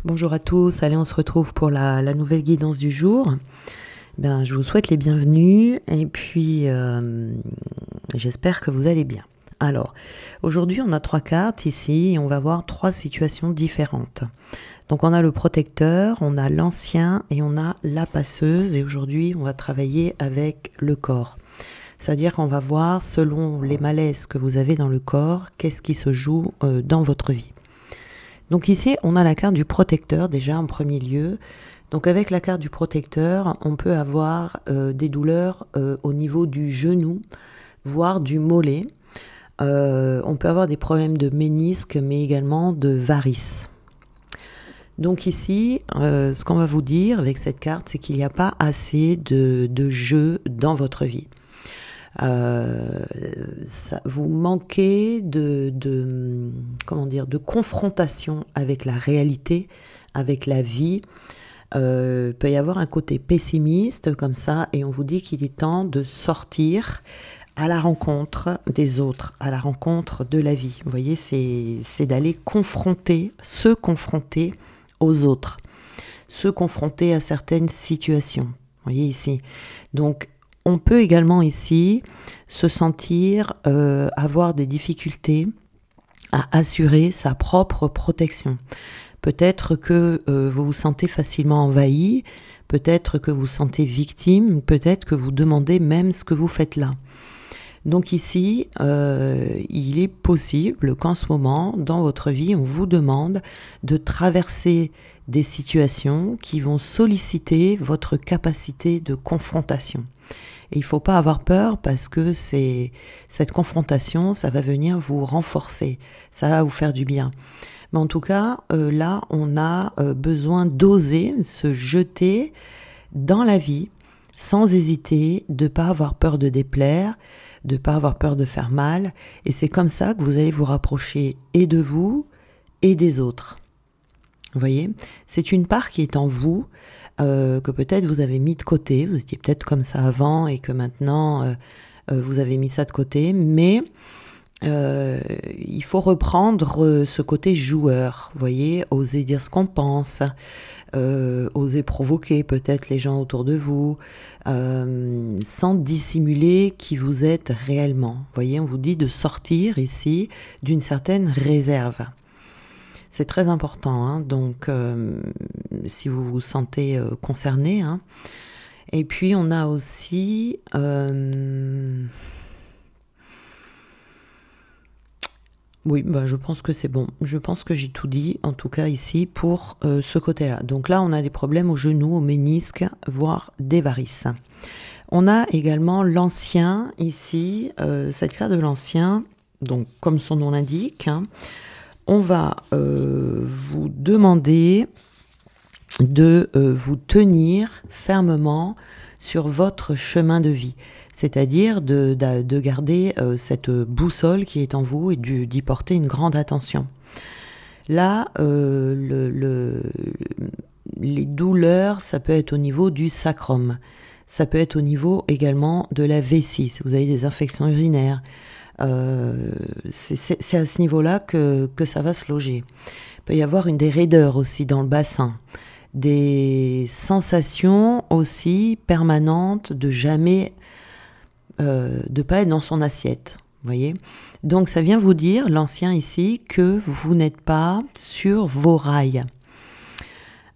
Bonjour à tous, allez on se retrouve pour la nouvelle guidance du jour. Je vous souhaite les bienvenus et puis j'espère que vous allez bien. Alors, aujourd'hui on a 3 cartes ici et on va voir 3 situations différentes. Donc on a le protecteur, on a l'ancien et on a la passeuse et aujourd'hui on va travailler avec le corps. C'est-à-dire qu'on va voir selon les malaises que vous avez dans le corps, qu'est-ce qui se joue dans votre vie. Donc ici, on a la carte du protecteur déjà en premier lieu. Donc avec la carte du protecteur, on peut avoir des douleurs au niveau du genou, voire du mollet. On peut avoir des problèmes de ménisque, mais également de varices. Donc ici, ce qu'on va vous dire avec cette carte, c'est qu'il n'y a pas assez de jeu dans votre vie. Vous manquez de confrontation avec la réalité, avec la vie. Peut y avoir un côté pessimiste comme ça et on vous dit qu'il est temps de sortir à la rencontre des autres, à la rencontre de la vie. Vous voyez, c'est d'aller se confronter aux autres, se confronter à certaines situations. Vous voyez ici. Donc, on peut également ici se sentir avoir des difficultés à assurer sa propre protection. Peut-être que vous vous sentez facilement envahi, peut-être que vous vous sentez victime, peut-être que vous demandez même ce que vous faites là. Donc ici, il est possible qu'en ce moment, dans votre vie, on vous demande de traverser des situations qui vont solliciter votre capacité de confrontation. Et il ne faut pas avoir peur parce que cette confrontation, ça va venir vous renforcer, ça va vous faire du bien. Mais en tout cas, là, on a besoin d'oser se jeter dans la vie sans hésiter, de ne pas avoir peur de déplaire, de ne pas avoir peur de faire mal. Et c'est comme ça que vous allez vous rapprocher et de vous et des autres. Vous voyez, c'est une part qui est en vous, que peut-être vous avez mis de côté, vous étiez peut-être comme ça avant et que maintenant vous avez mis ça de côté, mais il faut reprendre ce côté joueur, vous voyez, oser dire ce qu'on pense, oser provoquer peut-être les gens autour de vous, sans dissimuler qui vous êtes réellement. Vous voyez, on vous dit de sortir ici d'une certaine réserve. C'est très important, hein, donc si vous vous sentez concerné. Hein. Et puis on a aussi oui, je pense que c'est bon. Je pense que j'ai tout dit, en tout cas ici, pour ce côté-là. Donc là, on a des problèmes au genou, au ménisque, voire des varices. On a également l'ancien ici, cette carte de l'ancien, donc comme son nom l'indique, hein, on va vous demander de vous tenir fermement sur votre chemin de vie, c'est-à-dire de garder cette boussole qui est en vous et d'y porter une grande attention. Là, les douleurs, ça peut être au niveau du sacrum, ça peut être au niveau également de la vessie, si vous avez des infections urinaires. C'est à ce niveau-là que ça va se loger. Il peut y avoir des raideurs aussi dans le bassin, des sensations aussi permanentes de jamais, de pas être dans son assiette, vous voyez. Donc ça vient vous dire, l'ancien ici, que vous n'êtes pas sur vos rails.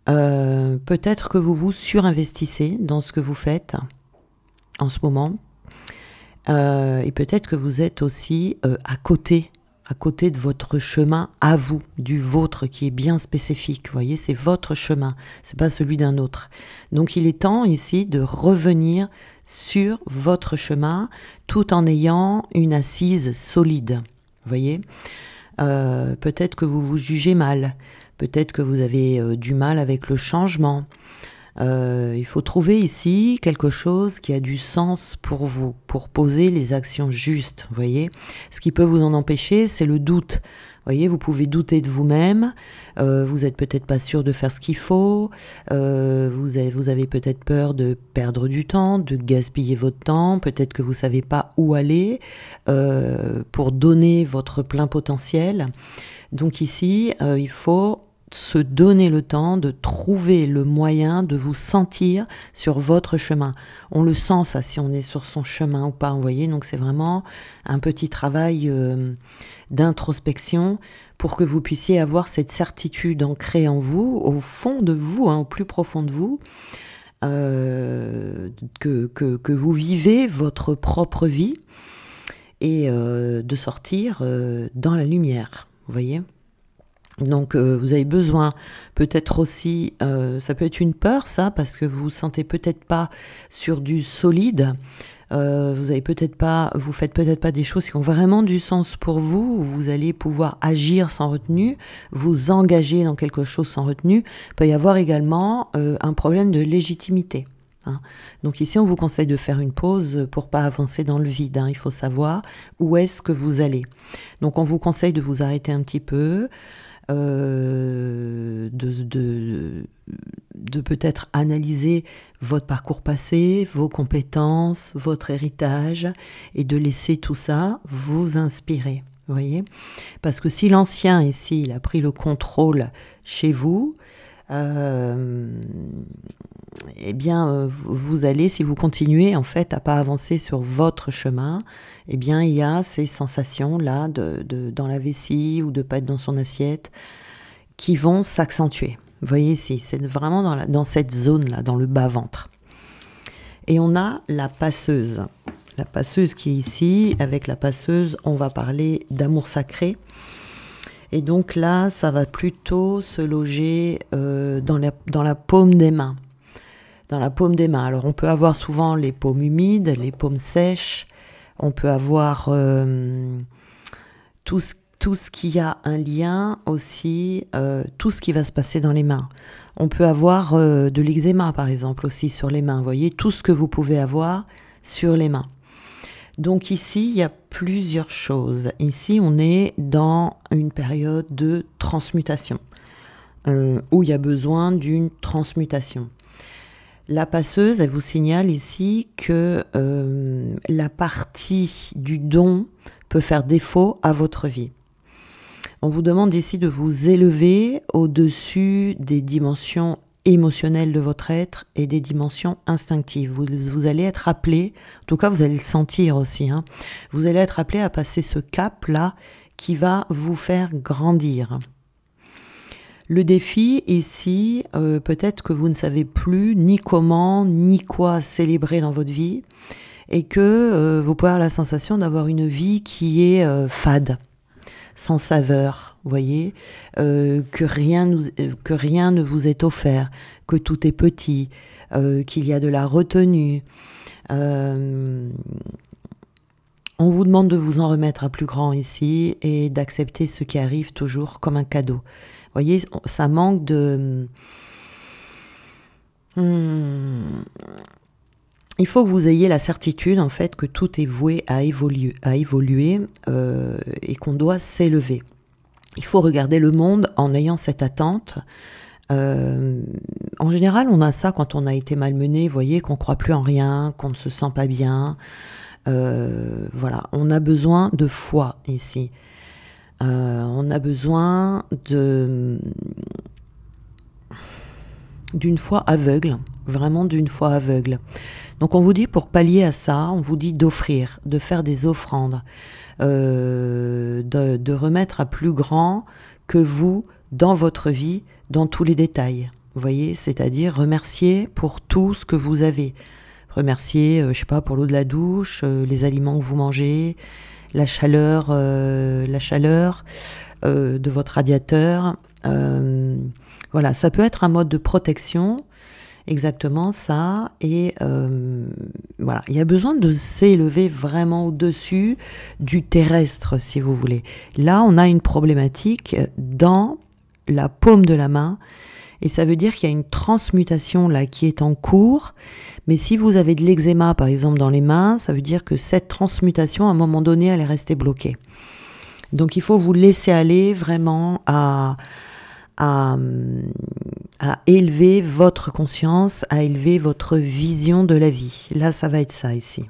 Peut-être que vous vous surinvestissez dans ce que vous faites en ce moment. Et peut-être que vous êtes aussi à côté de votre chemin à vous, du vôtre qui est bien spécifique. Vous voyez, c'est votre chemin, c'est pas celui d'un autre. Donc il est temps ici de revenir sur votre chemin tout en ayant une assise solide. Vous voyez, peut-être que vous vous jugez mal, peut-être que vous avez du mal avec le changement. Il faut trouver ici quelque chose qui a du sens pour vous, pour poser les actions justes, vous voyez. Ce qui peut vous en empêcher, c'est le doute. Vous voyez, vous pouvez douter de vous-même, vous n'êtes peut-être pas sûr de faire ce qu'il faut, vous avez peut-être peur de perdre du temps, de gaspiller votre temps, peut-être que vous ne savez pas où aller pour donner votre plein potentiel. Donc ici, il faut se donner le temps de trouver le moyen de vous sentir sur votre chemin. On le sent ça si on est sur son chemin ou pas, vous voyez, donc c'est vraiment un petit travail d'introspection pour que vous puissiez avoir cette certitude ancrée en vous, au fond de vous, au plus profond de vous, que vous vivez votre propre vie et de sortir dans la lumière, vous voyez. Donc vous avez besoin peut-être aussi, ça peut être une peur ça, parce que vous vous sentez peut-être pas sur du solide, vous faites peut-être pas des choses qui ont vraiment du sens pour vous, où vous allez pouvoir agir sans retenue, vous engager dans quelque chose sans retenue. Il peut y avoir également un problème de légitimité. Donc ici on vous conseille de faire une pause pour pas avancer dans le vide, il faut savoir où est-ce que vous allez. Donc on vous conseille de vous arrêter un petit peu, de peut-être analyser votre parcours passé, vos compétences, votre héritage, et de laisser tout ça vous inspirer, vous voyez. Parce que si l'ancien ici, il a pris le contrôle chez vous, eh bien, vous allez, si vous continuez en fait à pas avancer sur votre chemin, eh bien, il y a ces sensations-là dans la vessie ou de pas être dans son assiette qui vont s'accentuer. Vous voyez ici, c'est vraiment dans cette zone-là, dans le bas-ventre. Et on a la passeuse. La passeuse qui est ici. Avec la passeuse, on va parler d'amour sacré. Et donc là, ça va plutôt se loger dans la paume des mains. Dans la paume des mains. Alors on peut avoir souvent les paumes humides, les paumes sèches. On peut avoir tout ce qui a un lien aussi, tout ce qui va se passer dans les mains. On peut avoir de l'eczéma par exemple aussi sur les mains. Vous voyez, tout ce que vous pouvez avoir sur les mains. Donc ici, il y a plusieurs choses. Ici, on est dans une période de transmutation, où il y a besoin d'une transmutation. La passeuse, elle vous signale ici que la partie du don peut faire défaut à votre vie. On vous demande ici de vous élever au-dessus des dimensions émotionnelles de votre être et des dimensions instinctives. Vous allez être appelé, en tout cas vous allez le sentir aussi, vous allez être appelé à passer ce cap-là qui va vous faire grandir. Le défi ici, peut-être que vous ne savez plus ni comment, ni quoi célébrer dans votre vie, et que vous pouvez avoir la sensation d'avoir une vie qui est fade, sans saveur, vous voyez, que rien ne vous est offert, que tout est petit, qu'il y a de la retenue. On vous demande de vous en remettre à plus grand ici et d'accepter ce qui arrive toujours comme un cadeau. Vous voyez, ça manque de... Il faut que vous ayez la certitude, en fait, que tout est voué à évoluer et qu'on doit s'élever. Il faut regarder le monde en ayant cette attente. En général, on a ça quand on a été malmené, vous voyez, qu'on ne croit plus en rien, qu'on ne se sent pas bien. Voilà, on a besoin de foi ici. On a besoin d'une foi aveugle, vraiment d'une foi aveugle. Donc on vous dit, pour pallier à ça, on vous dit d'offrir, de faire des offrandes, de remettre à plus grand que vous dans votre vie, dans tous les détails. Vous voyez, c'est-à-dire remercier pour tout ce que vous avez. Remercier, je sais pas, pour l'eau de la douche, les aliments que vous mangez, la chaleur de votre radiateur. Voilà, ça peut être un mode de protection, exactement ça. Et voilà, il y a besoin de s'élever vraiment au-dessus du terrestre, si vous voulez. Là, on a une problématique dans la paume de la main. Et ça veut dire qu'il y a une transmutation là qui est en cours. Mais si vous avez de l'eczéma, par exemple, dans les mains, ça veut dire que cette transmutation, à un moment donné, elle est restée bloquée. Donc, il faut vous laisser aller vraiment à élever votre conscience, à élever votre vision de la vie. Là, ça va être ça ici.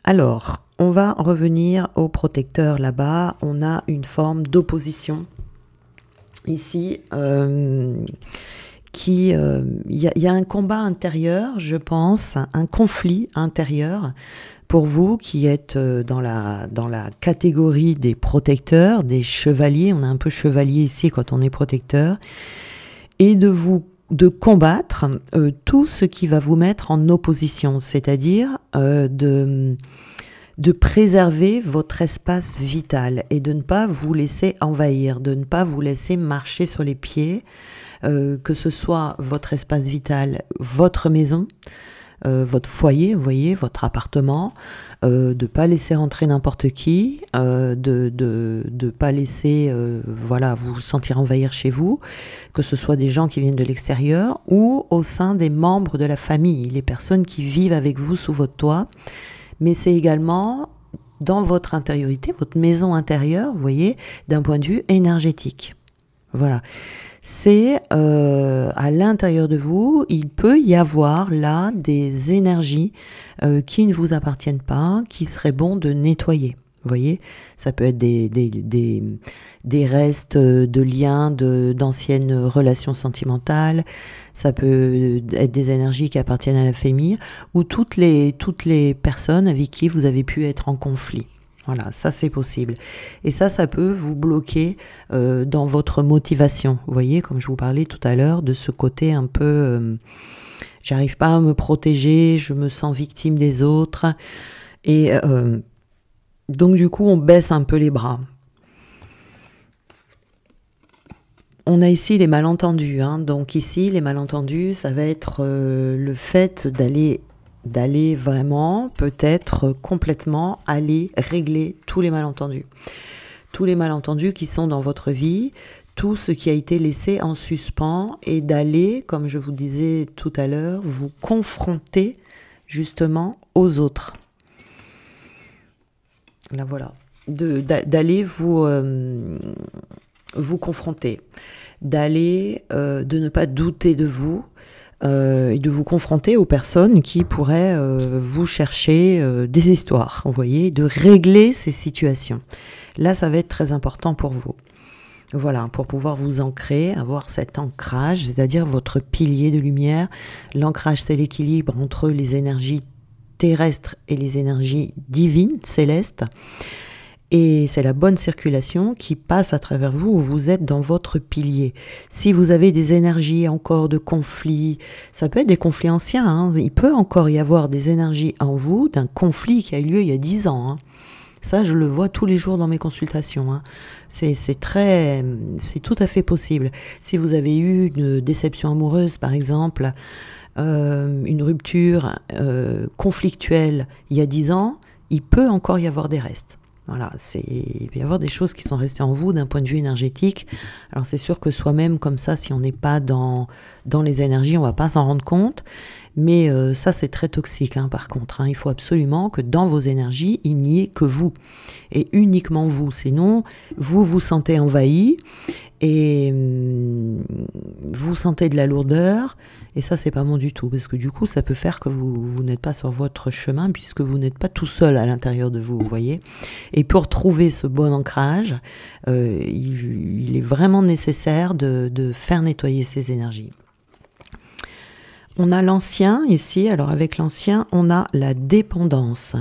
Alors, on va revenir au protecteur là-bas. On a une forme d'opposition ici, y a un combat intérieur, je pense, un conflit intérieur pour vous qui êtes dans la catégorie des protecteurs, des chevaliers. On est un peu chevalier ici quand on est protecteur, et de combattre tout ce qui va vous mettre en opposition, c'est-à-dire de préserver votre espace vital et de ne pas vous laisser envahir, de ne pas vous laisser marcher sur les pieds, que ce soit votre espace vital, votre maison, votre foyer, vous voyez, votre appartement, de ne pas laisser rentrer n'importe qui, de pas laisser voilà, vous sentir envahir chez vous, que ce soit des gens qui viennent de l'extérieur ou au sein des membres de la famille, les personnes qui vivent avec vous sous votre toit. Mais c'est également dans votre intériorité, votre maison intérieure, vous voyez, d'un point de vue énergétique. Voilà. C'est à l'intérieur de vous, il peut y avoir là des énergies qui ne vous appartiennent pas, qui serait bon de nettoyer. Vous voyez, ça peut être des restes de liens d'anciennes relations sentimentales, ça peut être des énergies qui appartiennent à la famille, ou toutes les personnes avec qui vous avez pu être en conflit. Voilà, ça c'est possible. Et ça peut vous bloquer dans votre motivation. Vous voyez, comme je vous parlais tout à l'heure, de ce côté un peu j'arrive pas à me protéger, je me sens victime des autres. Et donc du coup, on baisse un peu les bras. On a ici les malentendus. Donc ici, les malentendus, ça va être le fait d'aller vraiment, peut-être complètement, aller régler tous les malentendus. Tous les malentendus qui sont dans votre vie, tout ce qui a été laissé en suspens, et d'aller, comme je vous disais tout à l'heure, vous confronter justement aux autres. Là voilà, d'aller vous confronter, d'aller, de ne pas douter de vous, et de vous confronter aux personnes qui pourraient vous chercher des histoires, vous voyez, de régler ces situations. Là, ça va être très important pour vous. Voilà, pour pouvoir vous ancrer, avoir cet ancrage, c'est-à-dire votre pilier de lumière. L'ancrage, c'est l'équilibre entre les énergies terrestres et les énergies divines, célestes. Et c'est la bonne circulation qui passe à travers vous, où vous êtes dans votre pilier. Si vous avez des énergies encore de conflits, ça peut être des conflits anciens, il peut encore y avoir des énergies en vous d'un conflit qui a eu lieu il y a 10 ans. Ça, je le vois tous les jours dans mes consultations. C'est tout à fait possible. Si vous avez eu une déception amoureuse, par exemple, une rupture conflictuelle il y a 10 ans, il peut encore y avoir des restes. Voilà, il peut y avoir des choses qui sont restées en vous d'un point de vue énergétique. Alors c'est sûr que soi-même, comme ça, si on n'est pas dans les énergies, on ne va pas s'en rendre compte. Mais ça, c'est très toxique, par contre. Il faut absolument que dans vos énergies, il n'y ait que vous. Et uniquement vous. Sinon, vous vous sentez envahi et vous sentez de la lourdeur. Et ça, c'est pas bon du tout. Parce que du coup, ça peut faire que vous n'êtes pas sur votre chemin, puisque vous n'êtes pas tout seul à l'intérieur de vous, vous voyez. Et pour trouver ce bon ancrage, il est vraiment nécessaire de faire nettoyer ces énergies. On a l'ancien ici. Alors avec l'ancien, on a la dépendance.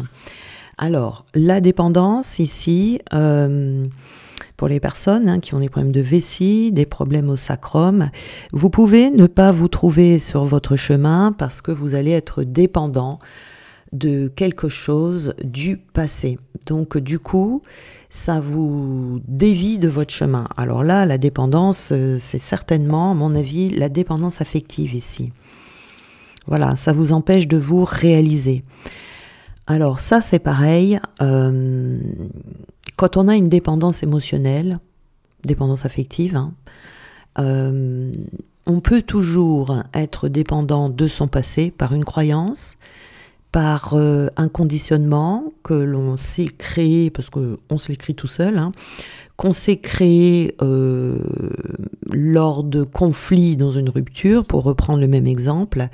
Alors la dépendance ici, pour les personnes qui ont des problèmes de vessie, des problèmes au sacrum, vous pouvez ne pas vous trouver sur votre chemin parce que vous allez être dépendant de quelque chose du passé. Donc du coup, ça vous dévie de votre chemin. Alors là, la dépendance, c'est certainement, à mon avis, la dépendance affective ici. Voilà, ça vous empêche de vous réaliser. Alors ça, c'est pareil. Quand on a une dépendance émotionnelle, dépendance affective, on peut toujours être dépendant de son passé par une croyance, par un conditionnement que l'on s'est créé, parce qu'on se l'écrit tout seul, qu'on s'est créé lors de conflits dans une rupture, pour reprendre le même exemple.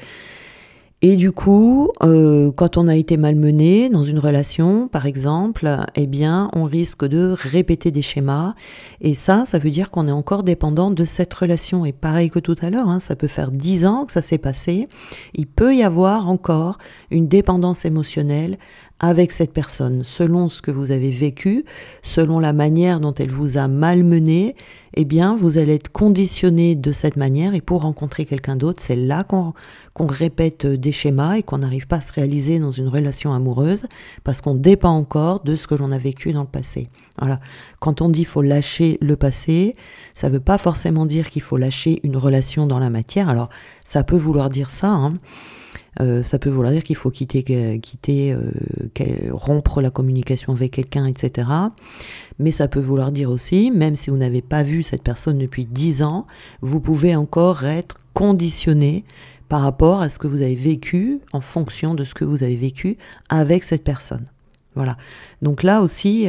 Et du coup, quand on a été malmené dans une relation, par exemple, eh bien, on risque de répéter des schémas. Et ça veut dire qu'on est encore dépendant de cette relation. Et pareil que tout à l'heure, hein, ça peut faire 10 ans que ça s'est passé. Il peut y avoir encore une dépendance émotionnelle avec cette personne, selon ce que vous avez vécu, selon la manière dont elle vous a malmené, eh bien, vous allez être conditionné de cette manière, et pour rencontrer quelqu'un d'autre, c'est là qu'on répète des schémas et qu'on n'arrive pas à se réaliser dans une relation amoureuse, parce qu'on dépend encore de ce que l'on a vécu dans le passé. Voilà. Quand on dit qu'il faut lâcher le passé, ça ne veut pas forcément dire qu'il faut lâcher une relation dans la matière. Alors, ça peut vouloir dire ça, hein. Ça peut vouloir dire qu'il faut rompre la communication avec quelqu'un, etc. Mais ça peut vouloir dire aussi, même si vous n'avez pas vu cette personne depuis 10 ans, vous pouvez encore être conditionné par rapport à ce que vous avez vécu, en fonction de ce que vous avez vécu avec cette personne. Voilà. Donc là aussi,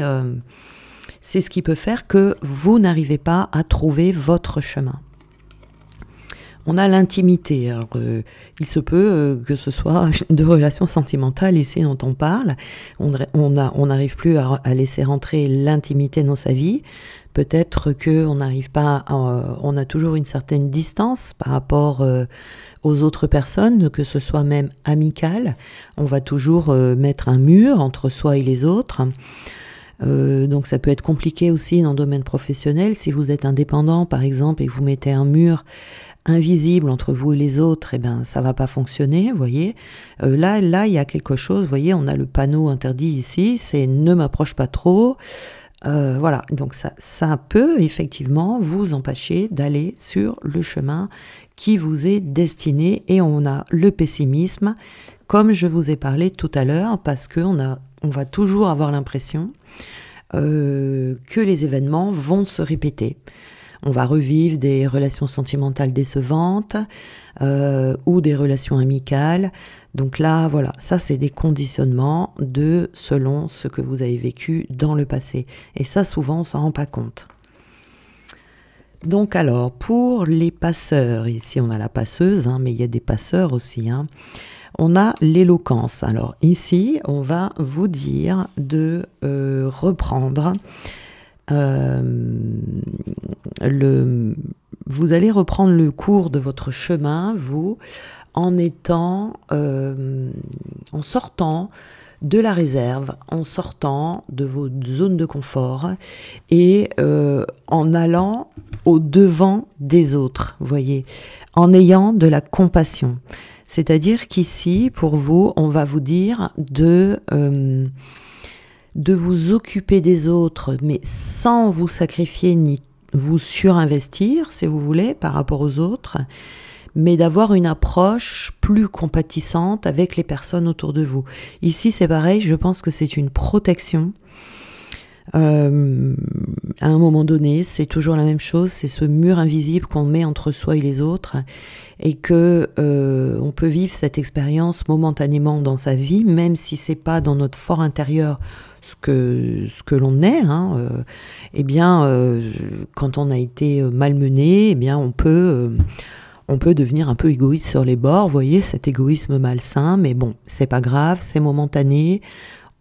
c'est ce qui peut faire que vous n'arrivez pas à trouver votre chemin. On a l'intimité. Alors, il se peut que ce soit de relations sentimentales ici dont on parle. On n'arrive plus à laisser rentrer l'intimité dans sa vie. Peut-être qu'on n'arrive pas, on a toujours une certaine distance par rapport aux autres personnes, que ce soit même amical. On va toujours mettre un mur entre soi et les autres. Donc ça peut être compliqué aussi dans le domaine professionnel. Si vous êtes indépendant, par exemple, et que vous mettez un mur invisible entre vous et les autres, eh ben ça va pas fonctionner, vous voyez. Là, il y a quelque chose, vous voyez, on a le panneau interdit ici, c'est ne m'approche pas trop. Voilà, donc ça peut effectivement vous empêcher d'aller sur le chemin qui vous est destiné. Et on a le pessimisme, comme je vous ai parlé tout à l'heure, parce qu'on va toujours avoir l'impression que les événements vont se répéter. On va revivre des relations sentimentales décevantes ou des relations amicales. Donc là, voilà, ça c'est des conditionnements selon ce que vous avez vécu dans le passé. Et ça, souvent, on s'en rend pas compte. Donc alors, pour les passeurs, ici on a la passeuse, hein, mais il y a des passeurs aussi, hein. On a l'éloquence. Alors ici, on va vous dire de reprendre... vous allez reprendre le cours de votre chemin, vous, en sortant de la réserve, en sortant de vos zones de confort et en allant au devant des autres, voyez, en ayant de la compassion. C'est-à-dire qu'ici, pour vous, on va vous dire de vous occuper des autres, mais sans vous sacrifier ni vous surinvestir, si vous voulez, par rapport aux autres, mais d'avoir une approche plus compatissante avec les personnes autour de vous. Ici, c'est pareil, je pense que c'est une protection. À un moment donné, c'est toujours la même chose, c'est ce mur invisible qu'on met entre soi et les autres, et que on peut vivre cette expérience momentanément dans sa vie, même si c'est pas dans notre fort intérieur ce que l'on est, hein, eh bien, quand on a été malmené, eh bien, on peut devenir un peu égoïste sur les bords, vous voyez, cet égoïsme malsain, mais bon, c'est pas grave, c'est momentané.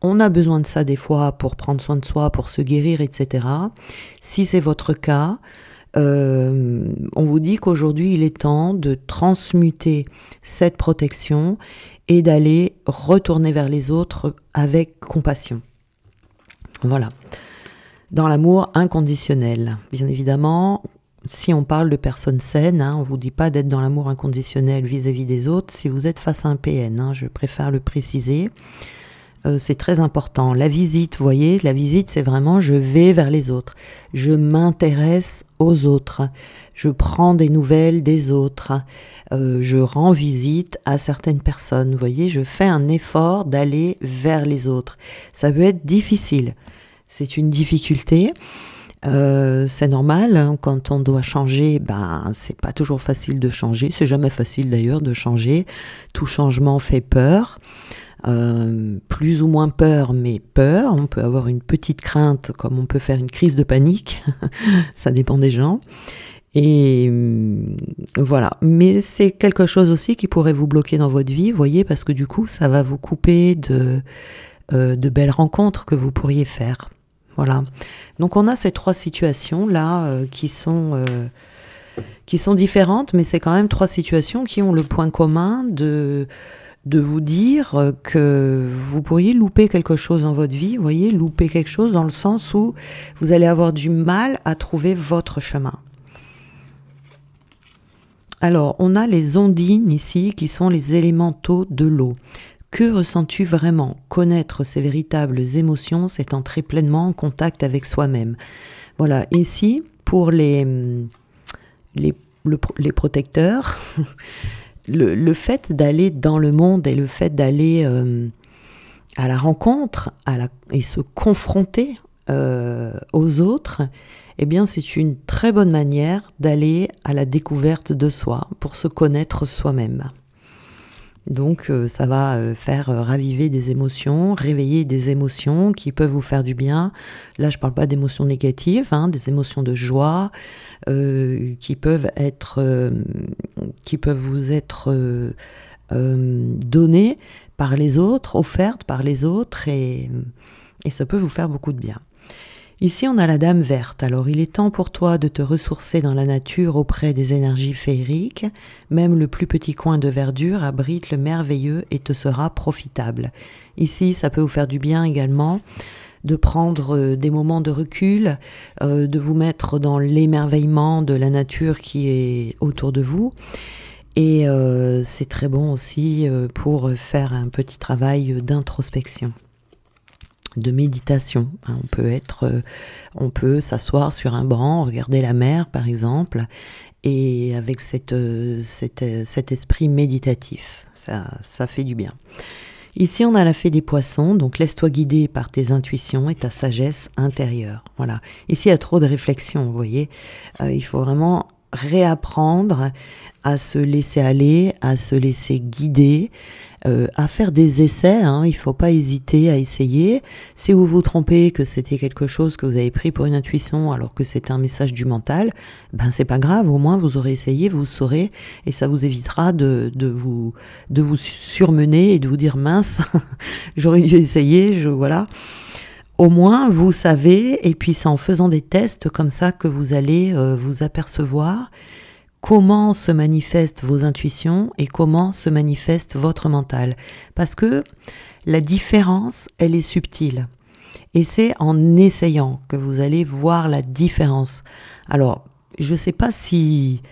On a besoin de ça des fois pour prendre soin de soi, pour se guérir, etc. Si c'est votre cas, on vous dit qu'aujourd'hui, il est temps de transmuter cette protection et d'aller retourner vers les autres avec compassion. Voilà. Dans l'amour inconditionnel, bien évidemment, si on parle de personnes saines, hein, on ne vous dit pas d'être dans l'amour inconditionnel vis-à-vis des autres si vous êtes face à un PN, hein, je préfère le préciser. C'est très important. La visite, vous voyez, la visite, c'est vraiment je vais vers les autres. Je m'intéresse aux autres. Je prends des nouvelles des autres. Je rends visite à certaines personnes. Vous voyez, je fais un effort d'aller vers les autres. Ça peut être difficile. C'est une difficulté. C'est normal, hein, quand on doit changer, ben c'est pas toujours facile de changer. C'est jamais facile d'ailleurs de changer. Tout changement fait peur. Plus ou moins peur, mais peur. On peut avoir une petite crainte, comme on peut faire une crise de panique. Ça dépend des gens. Et Voilà, mais c'est quelque chose aussi qui pourrait vous bloquer dans votre vie, vous voyez, parce que du coup, ça va vous couper de belles rencontres que vous pourriez faire. Voilà. Donc on a ces trois situations-là qui sont différentes, mais c'est quand même trois situations qui ont le point commun de vous dire que vous pourriez louper quelque chose dans votre vie, vous voyez, louper quelque chose dans le sens où vous allez avoir du mal à trouver votre chemin. Alors, on a les ondines ici, qui sont les élémentaux de l'eau. Que ressens-tu vraiment? Connaître ses véritables émotions, c'est entrer pleinement en contact avec soi-même. Voilà, ici, pour les protecteurs, le fait d'aller dans le monde et le fait d'aller à la rencontre et se confronter aux autres, eh bien c'est une très bonne manière d'aller à la découverte de soi pour se connaître soi-même. Donc ça va faire raviver des émotions, réveiller des émotions qui peuvent vous faire du bien. Là je ne parle pas d'émotions négatives, hein, des émotions de joie qui peuvent vous être données par les autres, offertes par les autres et ça peut vous faire beaucoup de bien. Ici, on a la Dame verte. Alors, il est temps pour toi de te ressourcer dans la nature auprès des énergies féeriques. Même le plus petit coin de verdure abrite le merveilleux et te sera profitable. Ici, ça peut vous faire du bien également de prendre des moments de recul, de vous mettre dans l'émerveillement de la nature qui est autour de vous. Et c'est très bon aussi pour faire un petit travail d'introspection, de méditation. On peut s'asseoir sur un banc, regarder la mer par exemple, et avec cet esprit méditatif, ça fait du bien. Ici on a la fée des poissons, donc laisse-toi guider par tes intuitions et ta sagesse intérieure. Voilà. Ici il y a trop de réflexion, vous voyez, il faut vraiment réapprendre à se laisser aller, à se laisser guider, à faire des essais, hein. Il ne faut pas hésiter à essayer. Si vous vous trompez, que c'était quelque chose que vous avez pris pour une intuition alors que c'est un message du mental, ben c'est pas grave, au moins vous aurez essayé, vous saurez, et ça vous évitera de vous surmener et de vous dire mince, j'aurais dû essayer, voilà. Au moins vous savez, et puis c'est en faisant des tests comme ça que vous allez vous apercevoir comment se manifestent vos intuitions et comment se manifeste votre mental. Parce que la différence, elle est subtile. Et c'est en essayant que vous allez voir la différence. Alors, je ne sais pas si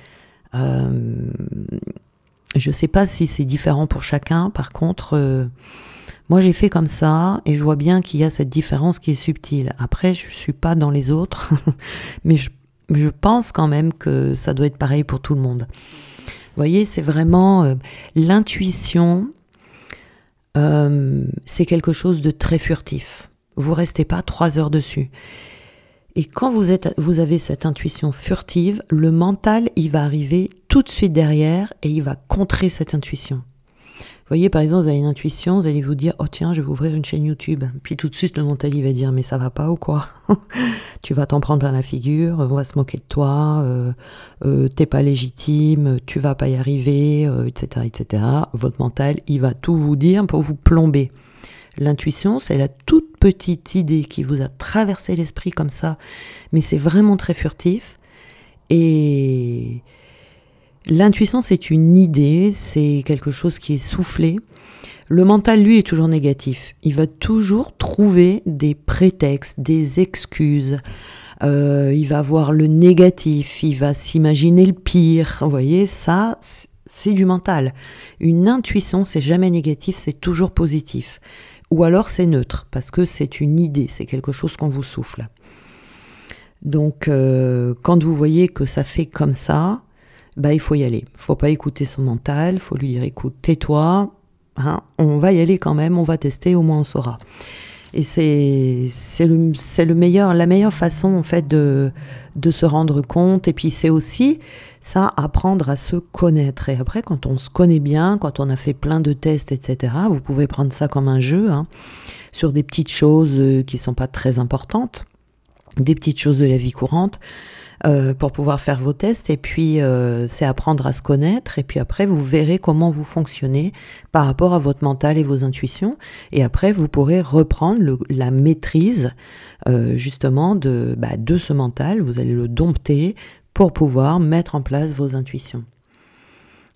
c'est différent pour chacun. Par contre, moi j'ai fait comme ça et je vois bien qu'il y a cette différence qui est subtile. Après, je ne suis pas dans les autres, mais je pense quand même que ça doit être pareil pour tout le monde. Vous voyez, c'est vraiment l'intuition, c'est quelque chose de très furtif. Vous restez pas 3 heures dessus. Et quand vous avez cette intuition furtive, le mental, il va arriver tout de suite derrière et il va contrer cette intuition. Vous voyez, par exemple, vous avez une intuition, vous allez vous dire « Oh tiens, je vais ouvrir une chaîne YouTube ». Puis tout de suite, le mental, il va dire « Mais ça va pas ou quoi ?» Tu vas t'en prendre plein la figure, on va se moquer de toi, t'es pas légitime, tu vas pas y arriver, etc., etc. Votre mental, il va tout vous dire pour vous plomber. L'intuition, c'est la toute petite idée qui vous a traversé l'esprit comme ça, mais c'est vraiment très furtif. Et l'intuition, c'est une idée, c'est quelque chose qui est soufflé. Le mental, lui, est toujours négatif. Il va toujours trouver des prétextes, des excuses. Il va voir le négatif, il va s'imaginer le pire. Vous voyez, ça, c'est du mental. Une intuition, c'est jamais négatif, c'est toujours positif. Ou alors c'est neutre, parce que c'est une idée, c'est quelque chose qu'on vous souffle. Donc, quand vous voyez que ça fait comme ça, bah, il faut y aller. Il ne faut pas écouter son mental, il faut lui dire, écoute, tais-toi, hein, on va y aller quand même, on va tester, au moins on saura. Et c'est la meilleure façon en fait de se rendre compte. Et puis c'est aussi ça, apprendre à se connaître. Et après, quand on se connaît bien, quand on a fait plein de tests, etc., vous pouvez prendre ça comme un jeu, hein, sur des petites choses qui ne sont pas très importantes, des petites choses de la vie courante. pour pouvoir faire vos tests. Et puis, c'est apprendre à se connaître. Et puis après, vous verrez comment vous fonctionnez par rapport à votre mental et vos intuitions. Et après, vous pourrez reprendre la maîtrise justement de ce mental. Vous allez le dompter pour pouvoir mettre en place vos intuitions.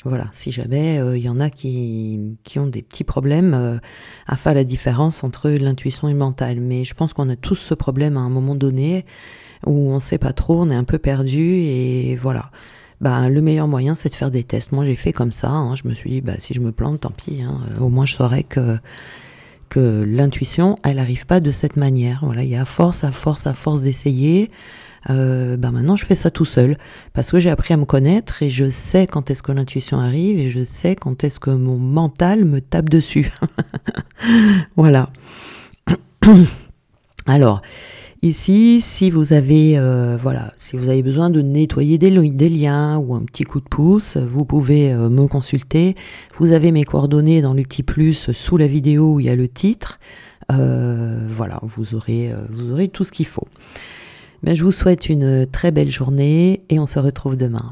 Voilà, si jamais il y en a qui ont des petits problèmes à faire la différence entre l'intuition et le mental. Mais je pense qu'on a tous ce problème à un moment donné où on ne sait pas trop, on est un peu perdu et voilà. Le meilleur moyen, c'est de faire des tests. Moi, j'ai fait comme ça. Hein. Je me suis dit, si je me plante, tant pis. Hein. Au moins, je saurais que l'intuition, elle n'arrive pas de cette manière. Voilà, il y a à force d'essayer. Maintenant je fais ça tout seul parce que j'ai appris à me connaître et je sais quand est-ce que l'intuition arrive et je sais quand est-ce que mon mental me tape dessus. Voilà. Alors ici, si vous avez besoin de nettoyer des liens ou un petit coup de pouce, vous pouvez me consulter. Vous avez mes coordonnées dans le petit plus sous la vidéo où il y a le titre. Vous aurez tout ce qu'il faut. Je vous souhaite une très belle journée et on se retrouve demain.